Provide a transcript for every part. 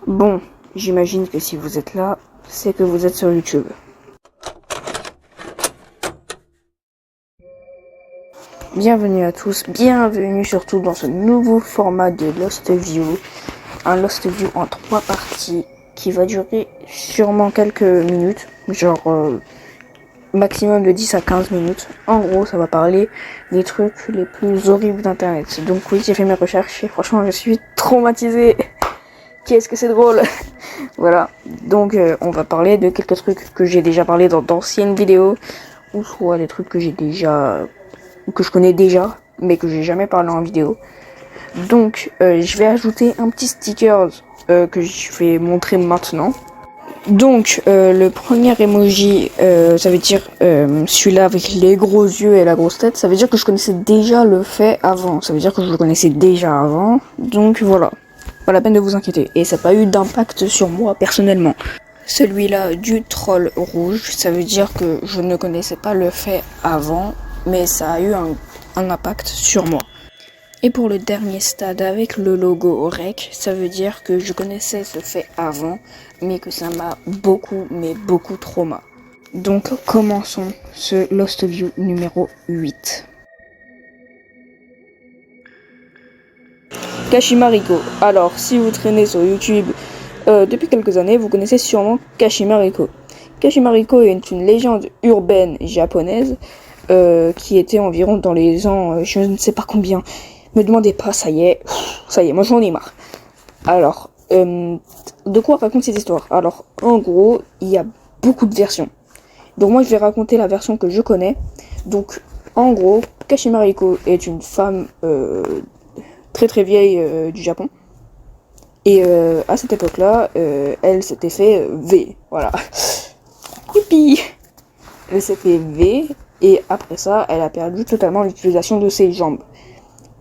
Bon, j'imagine que si vous êtes là, c'est que vous êtes sur YouTube. Bienvenue à tous, bienvenue surtout dans ce nouveau format de Lost View. Un Lost View en 3 parties qui va durer sûrement quelques minutes, genre maximum de 10 à 15 minutes. En gros, ça va parler des trucs les plus horribles d'internet. Donc oui, j'ai fait mes recherches et franchement, je suis traumatisée. Qu'est-ce que c'est drôle. Voilà, donc on va parler de quelques trucs que j'ai déjà parlé dans d'anciennes vidéos, ou soit des trucs que j'ai déjà, que je connais déjà, mais que j'ai jamais parlé en vidéo. Donc je vais ajouter un petit sticker que je vais montrer maintenant. Donc le premier emoji, ça veut dire celui-là avec les gros yeux et la grosse tête, ça veut dire que je connaissais déjà le fait avant, ça veut dire que je le connaissais déjà avant, donc voilà. Pas la peine de vous inquiéter. Et ça n'a pas eu d'impact sur moi personnellement. Celui-là du troll rouge, ça veut dire que je ne connaissais pas le fait avant, mais ça a eu un impact sur moi. Et pour le dernier stade avec le logo REC, ça veut dire que je connaissais ce fait avant, mais que ça m'a beaucoup, mais beaucoup trauma. Donc commençons ce Lost View numéro 8. Kashima Riko. Alors, si vous traînez sur YouTube depuis quelques années, vous connaissez sûrement Kashima Riko. Kashima Riko est une légende urbaine japonaise qui était environ dans les ans, je ne sais pas combien. Me demandez pas, ça y est, moi j'en ai marre. Alors, de quoi raconte cette histoire? Alors, en gros, il y a beaucoup de versions. Donc moi, je vais raconter la version que je connais. Donc, en gros, Kashima Riko est une femme très très vieille du Japon. Et à cette époque-là, elle s'était fait V, voilà. Youpi. Elle s'est fait V, et après ça, elle a perdu totalement l'utilisation de ses jambes.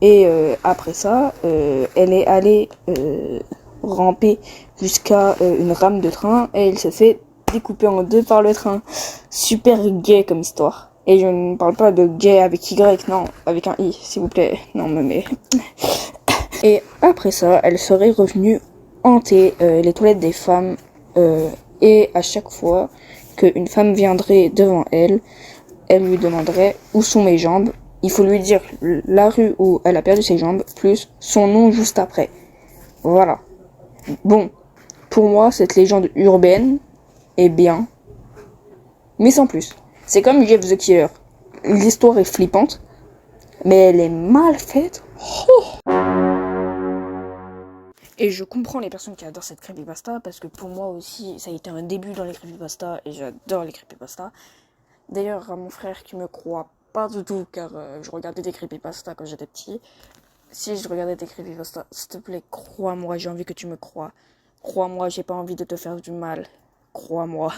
Et après ça, elle est allée ramper jusqu'à une rame de train, et elle s'est fait découper en deux par le train. Super gay comme histoire. Et je ne parle pas de gay avec Y, non, avec un I, s'il vous plaît. Non, mais... Et après ça, elle serait revenue hanter les toilettes des femmes et à chaque fois qu'une femme viendrait devant elle, elle lui demanderait où sont mes jambes. Il faut lui dire la rue où elle a perdu ses jambes plus son nom juste après. Voilà. Bon, pour moi, cette légende urbaine est bien, mais sans plus. C'est comme Jeff the Killer. L'histoire est flippante, mais elle est mal faite. Oh. Et je comprends les personnes qui adorent cette creepypasta, parce que pour moi aussi, ça a été un début dans les creepypasta, et j'adore les creepypasta. D'ailleurs, à mon frère qui me croit pas du tout, car je regardais des creepypasta quand j'étais petit. Si je regardais des creepypasta, s'il te plaît, crois-moi, j'ai envie que tu me crois. Crois-moi, j'ai pas envie de te faire du mal. Crois-moi.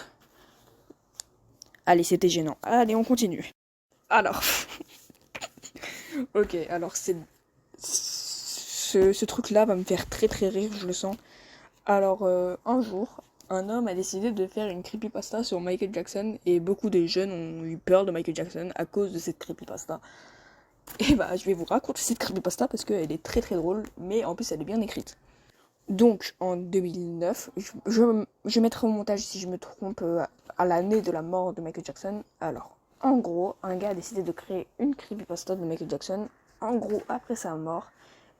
Allez, c'était gênant. Allez, on continue. Alors. Ok, alors c'est... Ce truc-là va me faire très très rire, je le sens. Alors, un jour, un homme a décidé de faire une creepypasta sur Michael Jackson, et beaucoup de jeunes ont eu peur de Michael Jackson à cause de cette creepypasta. Et bah, je vais vous raconter cette creepypasta parce qu'elle est très très drôle, mais en plus elle est bien écrite. Donc, en 2009, je mettrai au montage si je me trompe à l'année de la mort de Michael Jackson. Alors, en gros, un gars a décidé de créer une creepypasta de Michael Jackson. En gros, après sa mort,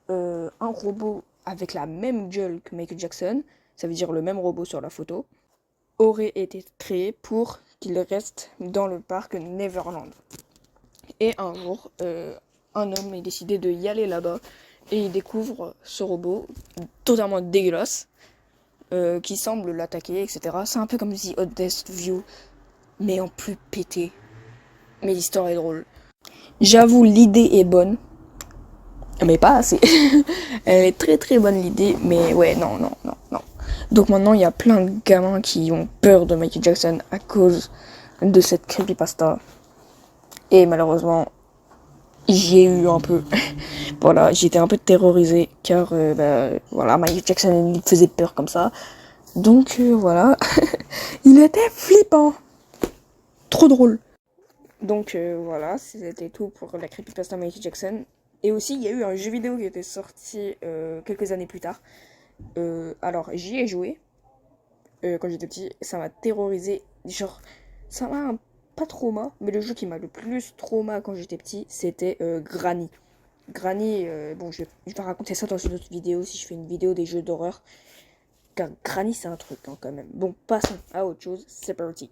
un robot avec la même gueule que Michael Jackson, ça veut dire le même robot sur la photo, aurait été créé pour qu'il reste dans le parc Neverland. Et un jour, un homme a décidé de y aller là-bas, et il découvre ce robot totalement dégueulasse qui semble l'attaquer, etc. C'est un peu comme The Oddest View, mais en plus pété. Mais l'histoire est drôle. J'avoue, l'idée est bonne, mais pas assez. Elle est très très bonne l'idée, mais ouais, non. Donc maintenant, il y a plein de gamins qui ont peur de Michael Jackson à cause de cette creepypasta. Et malheureusement, j'ai eu un peu... voilà, j'étais un peu terrorisée, car voilà, Michael Jackson il faisait peur comme ça. Donc voilà, il était flippant. Trop drôle. Donc voilà, c'était tout pour la creepypasta Michael Jackson. Et aussi, il y a eu un jeu vidéo qui était sorti quelques années plus tard, Alors, j'y ai joué quand j'étais petit. Ça m'a terrorisé. Genre, ça m'a pas trauma, mais le jeu qui m'a le plus trauma quand j'étais petit, c'était Granny. Granny, bon, je vais raconter ça dans une autre vidéo si je fais une vidéo des jeux d'horreur. Car Granny, c'est un truc hein, quand même. Bon, passons à autre chose. C'est parti.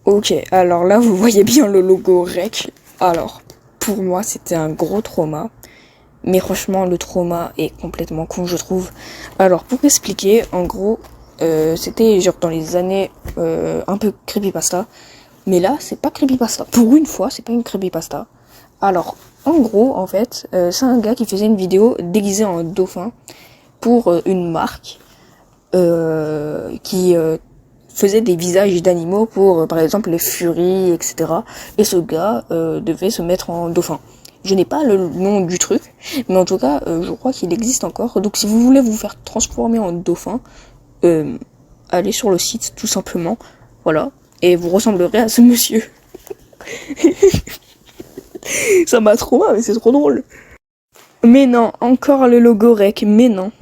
Ok, alors là, vous voyez bien le logo REC. Alors, pour moi, c'était un gros trauma. Mais franchement, le trauma est complètement con, je trouve. Alors, pour expliquer, en gros, c'était genre dans les années un peu creepypasta. Mais là, c'est pas creepypasta. Pour une fois, c'est pas une creepypasta. Alors, en gros, en fait, c'est un gars qui faisait une vidéo déguisé en dauphin pour une marque qui faisait des visages d'animaux pour, par exemple, les furies, etc. Et ce gars devait se mettre en dauphin. Je n'ai pas le nom du truc, mais en tout cas, je crois qu'il existe encore. Donc si vous voulez vous faire transformer en dauphin, allez sur le site, tout simplement. Voilà. Et vous ressemblerez à ce monsieur. Ça m'a trop mal, mais c'est trop drôle. Mais non, encore le logo REC, mais non.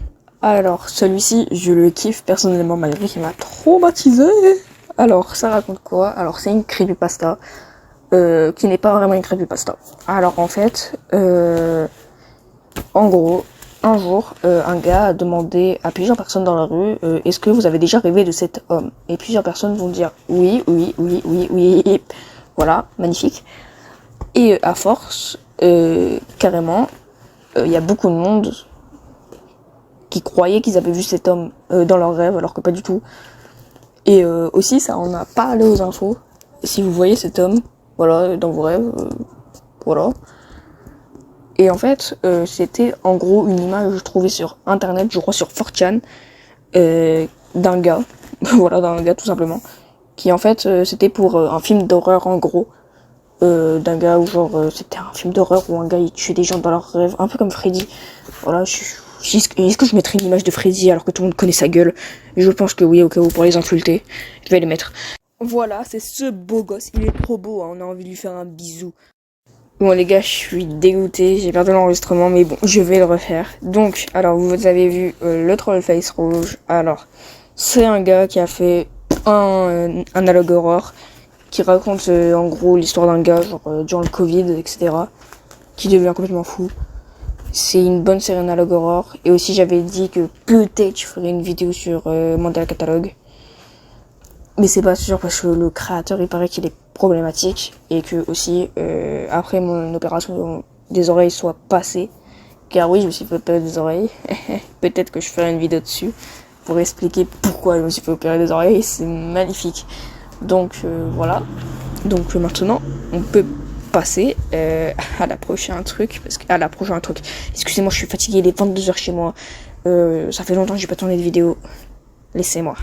Alors, celui-ci, je le kiffe personnellement, malgré qu'il m'a traumatisé. Alors, ça raconte quoi? Alors, c'est une creepypasta. Qui n'est pas vraiment une creepypasta. Alors en fait, en gros, un jour, un gars a demandé à plusieurs personnes dans la rue, est-ce que vous avez déjà rêvé de cet homme? Et plusieurs personnes vont dire oui, oui, oui, oui, oui. Voilà, magnifique. Et à force, carrément, il y a beaucoup de monde qui croyaient qu'ils avaient vu cet homme dans leurs rêves, alors que pas du tout. Et aussi, ça on a parlé aux infos. Si vous voyez cet homme, voilà, dans vos rêves, voilà. Et en fait, c'était en gros une image que je trouvais sur internet, je crois sur 4chan, d'un gars, voilà, d'un gars tout simplement, qui en fait, c'était pour un film d'horreur en gros, d'un gars où genre, c'était un film d'horreur où un gars il tuait des gens dans leurs rêves, un peu comme Freddy. Voilà, est-ce que je mettrais une image de Freddy alors que tout le monde connaît sa gueule? Je pense que oui, au cas où, pour les insulter, je vais les mettre. Voilà, c'est ce beau gosse, il est trop beau, hein, on a envie de lui faire un bisou. Bon les gars, je suis dégoûté, j'ai perdu l'enregistrement, mais bon, je vais le refaire. Donc, alors vous avez vu le troll face rouge. Alors, c'est un gars qui a fait un analogue horror qui raconte en gros l'histoire d'un gars genre durant le Covid, etc. qui devient complètement fou. C'est une bonne série analogue horror. Et aussi j'avais dit que peut-être je ferais une vidéo sur Mandela Catalogue. Mais c'est pas sûr parce que le créateur il paraît qu'il est problématique et que aussi après mon opération des oreilles soit passée, car oui je me suis fait opérer des oreilles, peut-être que je ferai une vidéo dessus pour expliquer pourquoi je me suis fait opérer des oreilles, c'est magnifique. Donc voilà, donc maintenant on peut passer à la prochaine truc, parce que à la prochaine truc, excusez-moi je suis fatigué, il est 22h chez moi, ça fait longtemps que j'ai pas tourné de vidéo, laissez-moi.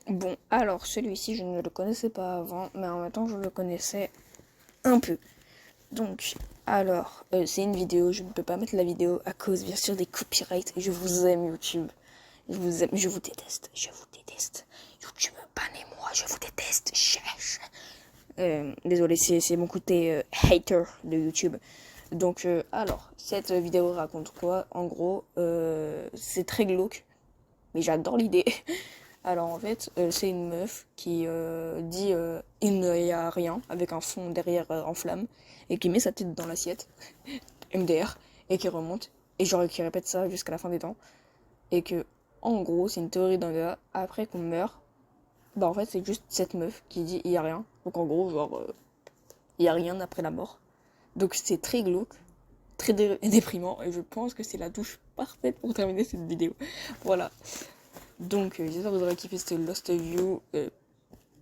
Bon, alors celui-ci, je ne le connaissais pas avant, mais en même temps, je le connaissais un peu. Donc, alors, c'est une vidéo, je ne peux pas mettre la vidéo à cause, bien sûr, des copyrights. Je vous aime, YouTube. Je vous aime, je vous déteste, je vous déteste. YouTube, bannez-moi, je vous déteste. Désolé, c'est mon côté hater de YouTube. Donc, alors, cette vidéo raconte quoi? En gros, c'est très glauque, mais j'adore l'idée. Alors en fait, c'est une meuf qui dit il n'y a rien avec un fond derrière en flamme et qui met sa tête dans l'assiette MDR et qui remonte et genre qui répète ça jusqu'à la fin des temps et que en gros c'est une théorie d'un gars après qu'on meurt, bah en fait c'est juste cette meuf qui dit il y a rien, donc en gros genre il y a rien après la mort, donc c'est très glauque, très déprimant et je pense que c'est la douche parfaite pour terminer cette vidéo. Voilà. Donc, j'espère que vous aurez kiffé ce Lost View.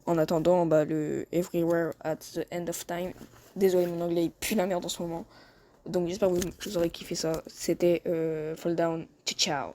En attendant, bah, le Everywhere at the End of Time. Désolé, mon anglais il pue la merde en ce moment. Donc, j'espère que vous aurez kiffé ça. C'était Fall Down. Ciao, ciao.